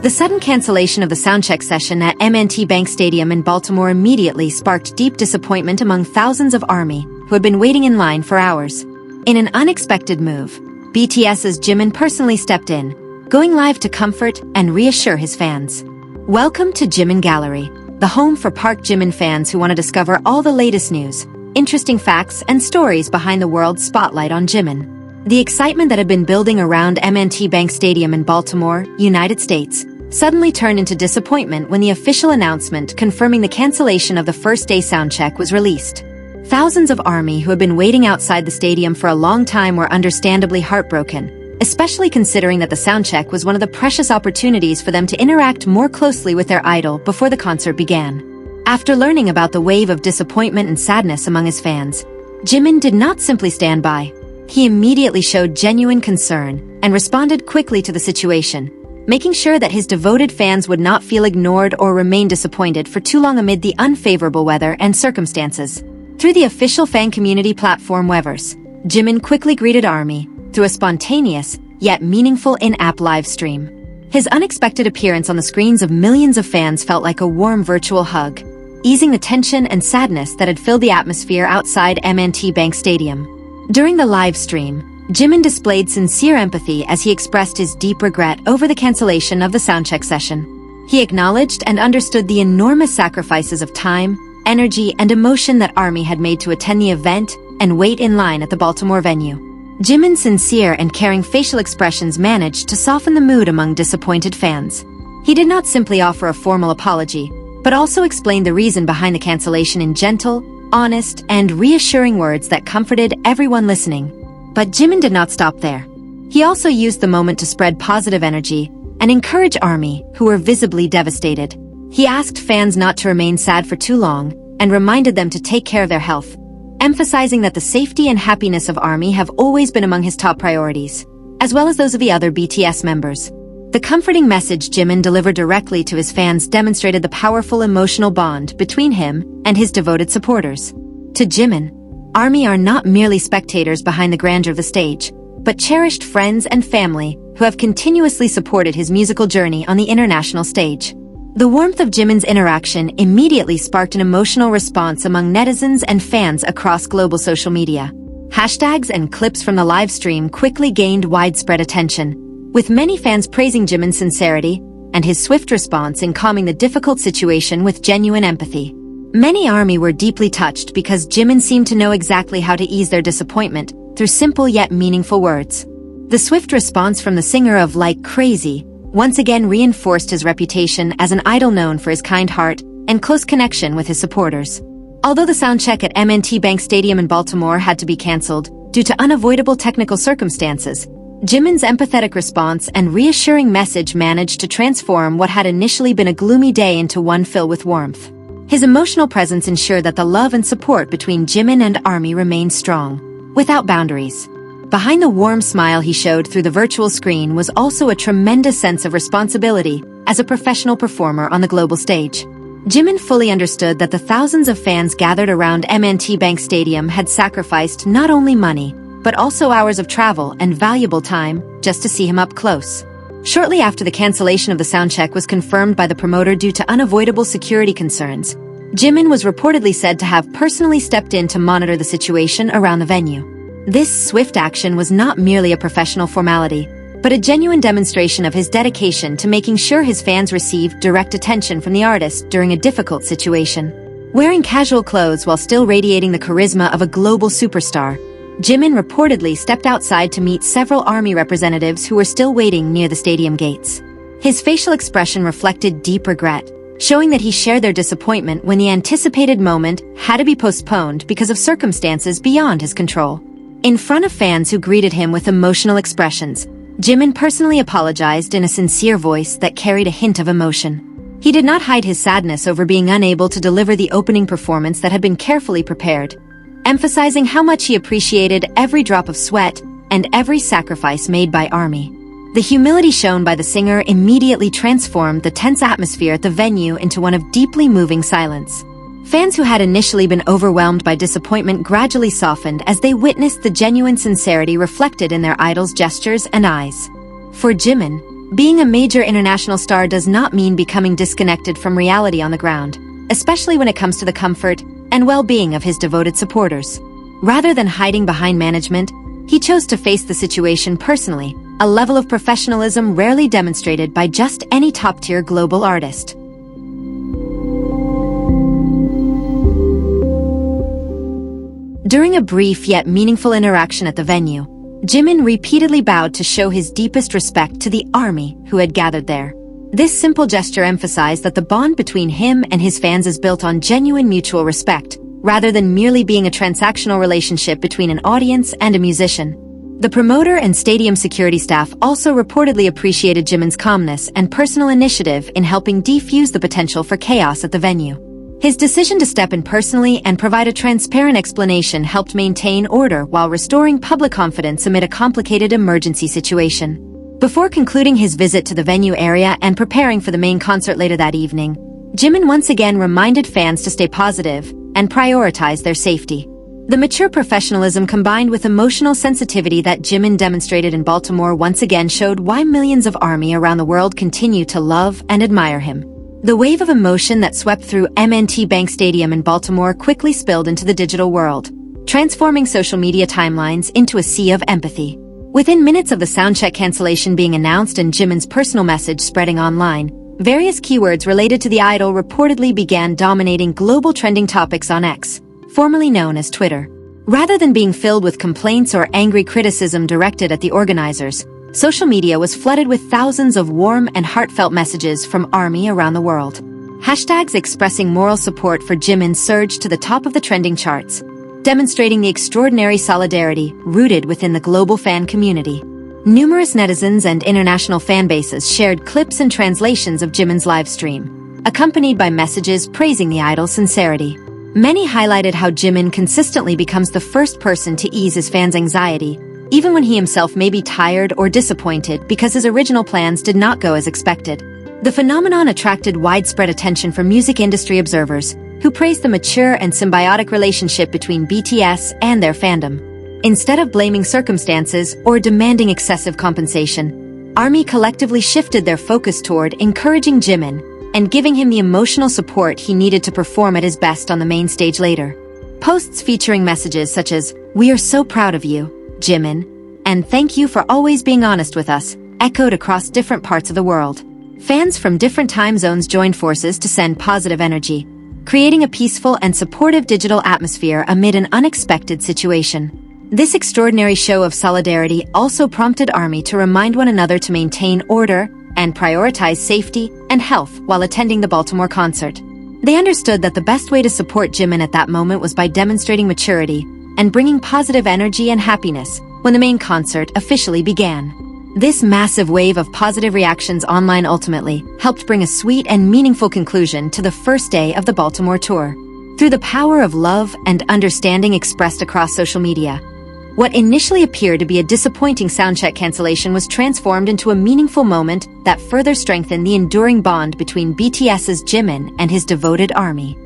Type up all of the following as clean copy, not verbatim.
The sudden cancellation of the Soundcheck session at M&T Bank Stadium in Baltimore immediately sparked deep disappointment among thousands of ARMY who had been waiting in line for hours. In an unexpected move, BTS's Jimin personally stepped in, going live to comfort and reassure his fans. Welcome to JIMINGallery, the home for Park Jimin fans who want to discover all the latest news, interesting facts, and stories behind the world's spotlight on Jimin. The excitement that had been building around M&T Bank Stadium in Baltimore, United States, suddenly turned into disappointment when the official announcement confirming the cancellation of the first-day Soundcheck was released. Thousands of ARMY who had been waiting outside the stadium for a long time were understandably heartbroken, especially considering that the Soundcheck was one of the precious opportunities for them to interact more closely with their idol before the concert began. After learning about the wave of disappointment and sadness among his fans, Jimin did not simply stand by. He immediately showed genuine concern and responded quickly to the situation, making sure that his devoted fans would not feel ignored or remain disappointed for too long amid the unfavorable weather and circumstances. Through the official fan community platform Weverse, Jimin quickly greeted ARMY through a spontaneous, yet meaningful in-app live stream. His unexpected appearance on the screens of millions of fans felt like a warm virtual hug, easing the tension and sadness that had filled the atmosphere outside M&T Bank Stadium. During the live stream, Jimin displayed sincere empathy as he expressed his deep regret over the cancellation of the Soundcheck session. He acknowledged and understood the enormous sacrifices of time, energy, and emotion that ARMY had made to attend the event and wait in line at the Baltimore venue. Jimin's sincere and caring facial expressions managed to soften the mood among disappointed fans. He did not simply offer a formal apology, but also explained the reason behind the cancellation in gentle, honest, and reassuring words that comforted everyone listening. But Jimin did not stop there. He also used the moment to spread positive energy and encourage ARMY, who were visibly devastated. He asked fans not to remain sad for too long and reminded them to take care of their health, emphasizing that the safety and happiness of ARMY have always been among his top priorities, as well as those of the other BTS members. The comforting message Jimin delivered directly to his fans demonstrated the powerful emotional bond between him and his devoted supporters. To Jimin, ARMY are not merely spectators behind the grandeur of the stage, but cherished friends and family who have continuously supported his musical journey on the international stage. The warmth of Jimin's interaction immediately sparked an emotional response among netizens and fans across global social media. Hashtags and clips from the live stream quickly gained widespread attention, with many fans praising Jimin's sincerity and his swift response in calming the difficult situation with genuine empathy. Many ARMY were deeply touched because Jimin seemed to know exactly how to ease their disappointment through simple yet meaningful words. The swift response from the singer of Like Crazy once again reinforced his reputation as an idol known for his kind heart and close connection with his supporters. Although the Soundcheck at M&T Bank Stadium in Baltimore had to be cancelled due to unavoidable technical circumstances, Jimin's empathetic response and reassuring message managed to transform what had initially been a gloomy day into one filled with warmth. His emotional presence ensured that the love and support between Jimin and ARMY remained strong, without boundaries. Behind the warm smile he showed through the virtual screen was also a tremendous sense of responsibility as a professional performer on the global stage. Jimin fully understood that the thousands of fans gathered around M&T Bank Stadium had sacrificed not only money, but also hours of travel and valuable time just to see him up close. Shortly after the cancellation of the Soundcheck was confirmed by the promoter due to unavoidable security concerns, Jimin was reportedly said to have personally stepped in to monitor the situation around the venue. This swift action was not merely a professional formality, but a genuine demonstration of his dedication to making sure his fans received direct attention from the artist during a difficult situation. Wearing casual clothes while still radiating the charisma of a global superstar, Jimin reportedly stepped outside to meet several ARMY representatives who were still waiting near the stadium gates. His facial expression reflected deep regret, showing that he shared their disappointment when the anticipated moment had to be postponed because of circumstances beyond his control. In front of fans who greeted him with emotional expressions, Jimin personally apologized in a sincere voice that carried a hint of emotion. He did not hide his sadness over being unable to deliver the opening performance that had been carefully prepared, emphasizing how much he appreciated every drop of sweat and every sacrifice made by ARMY. The humility shown by the singer immediately transformed the tense atmosphere at the venue into one of deeply moving silence. Fans who had initially been overwhelmed by disappointment gradually softened as they witnessed the genuine sincerity reflected in their idol's gestures and eyes. For Jimin, Being a major international star does not mean becoming disconnected from reality on the ground, especially when it comes to the comfort and well-being of his devoted supporters. Rather than hiding behind management, he chose to face the situation personally, a level of professionalism rarely demonstrated by just any top-tier global artist. During a brief yet meaningful interaction at the venue, Jimin repeatedly bowed to show his deepest respect to the army who had gathered there. This simple gesture emphasized that the bond between him and his fans is built on genuine mutual respect, rather than merely being a transactional relationship between an audience and a musician. The promoter and stadium security staff also reportedly appreciated Jimin's calmness and personal initiative in helping defuse the potential for chaos at the venue. His decision to step in personally and provide a transparent explanation helped maintain order while restoring public confidence amid a complicated emergency situation. Before concluding his visit to the venue area and preparing for the main concert later that evening, Jimin once again reminded fans to stay positive and prioritize their safety. The mature professionalism combined with emotional sensitivity that Jimin demonstrated in Baltimore once again showed why millions of ARMY around the world continue to love and admire him. The wave of emotion that swept through M&T Bank Stadium in Baltimore quickly spilled into the digital world, transforming social media timelines into a sea of empathy. Within minutes of the Soundcheck cancellation being announced and Jimin's personal message spreading online, various keywords related to the idol reportedly began dominating global trending topics on X, formerly known as Twitter. Rather than being filled with complaints or angry criticism directed at the organizers, social media was flooded with thousands of warm and heartfelt messages from ARMY around the world. Hashtags expressing moral support for Jimin surged to the top of the trending charts, demonstrating the extraordinary solidarity rooted within the global fan community. Numerous netizens and international fan bases shared clips and translations of Jimin's live stream, accompanied by messages praising the idol's sincerity. Many highlighted how Jimin consistently becomes the first person to ease his fans' anxiety, even when he himself may be tired or disappointed because his original plans did not go as expected. The phenomenon attracted widespread attention from music industry observers, who praised the mature and symbiotic relationship between BTS and their fandom. Instead of blaming circumstances or demanding excessive compensation, ARMY collectively shifted their focus toward encouraging Jimin and giving him the emotional support he needed to perform at his best on the main stage later. Posts featuring messages such as, "We are so proud of you, Jimin," and "Thank you for always being honest with us," echoed across different parts of the world. Fans from different time zones joined forces to send positive energy, creating a peaceful and supportive digital atmosphere amid an unexpected situation. This extraordinary show of solidarity also prompted ARMY to remind one another to maintain order and prioritize safety and health while attending the Baltimore concert. They understood that the best way to support Jimin at that moment was by demonstrating maturity and bringing positive energy and happiness when the main concert officially began. This massive wave of positive reactions online ultimately helped bring a sweet and meaningful conclusion to the first day of the Baltimore tour. Through the power of love and understanding expressed across social media, what initially appeared to be a disappointing soundcheck cancellation was transformed into a meaningful moment that further strengthened the enduring bond between BTS's Jimin and his devoted ARMY.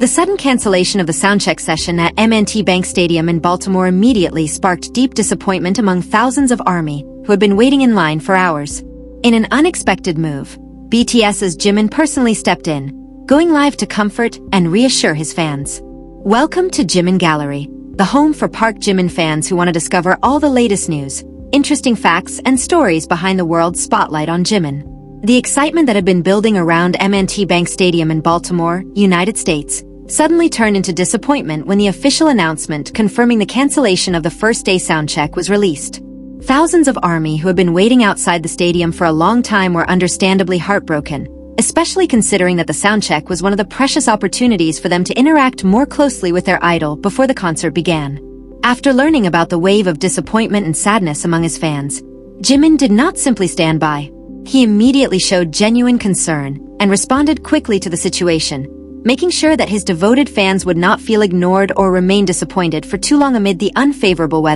The sudden cancellation of the soundcheck session at M&T Bank Stadium in Baltimore immediately sparked deep disappointment among thousands of ARMY who had been waiting in line for hours. In an unexpected move, BTS's Jimin personally stepped in, going live to comfort and reassure his fans. Welcome to JIMINGallery, the home for Park Jimin fans who want to discover all the latest news, interesting facts, and stories behind the world's spotlight on Jimin. The excitement that had been building around M&T Bank Stadium in Baltimore, United States, suddenly turned into disappointment when the official announcement confirming the cancellation of the first-day soundcheck was released. Thousands of ARMY who had been waiting outside the stadium for a long time were understandably heartbroken, especially considering that the soundcheck was one of the precious opportunities for them to interact more closely with their idol before the concert began. After learning about the wave of disappointment and sadness among his fans, Jimin did not simply stand by. He immediately showed genuine concern and responded quickly to the situation, making sure that his devoted fans would not feel ignored or remain disappointed for too long amid the unfavorable weather.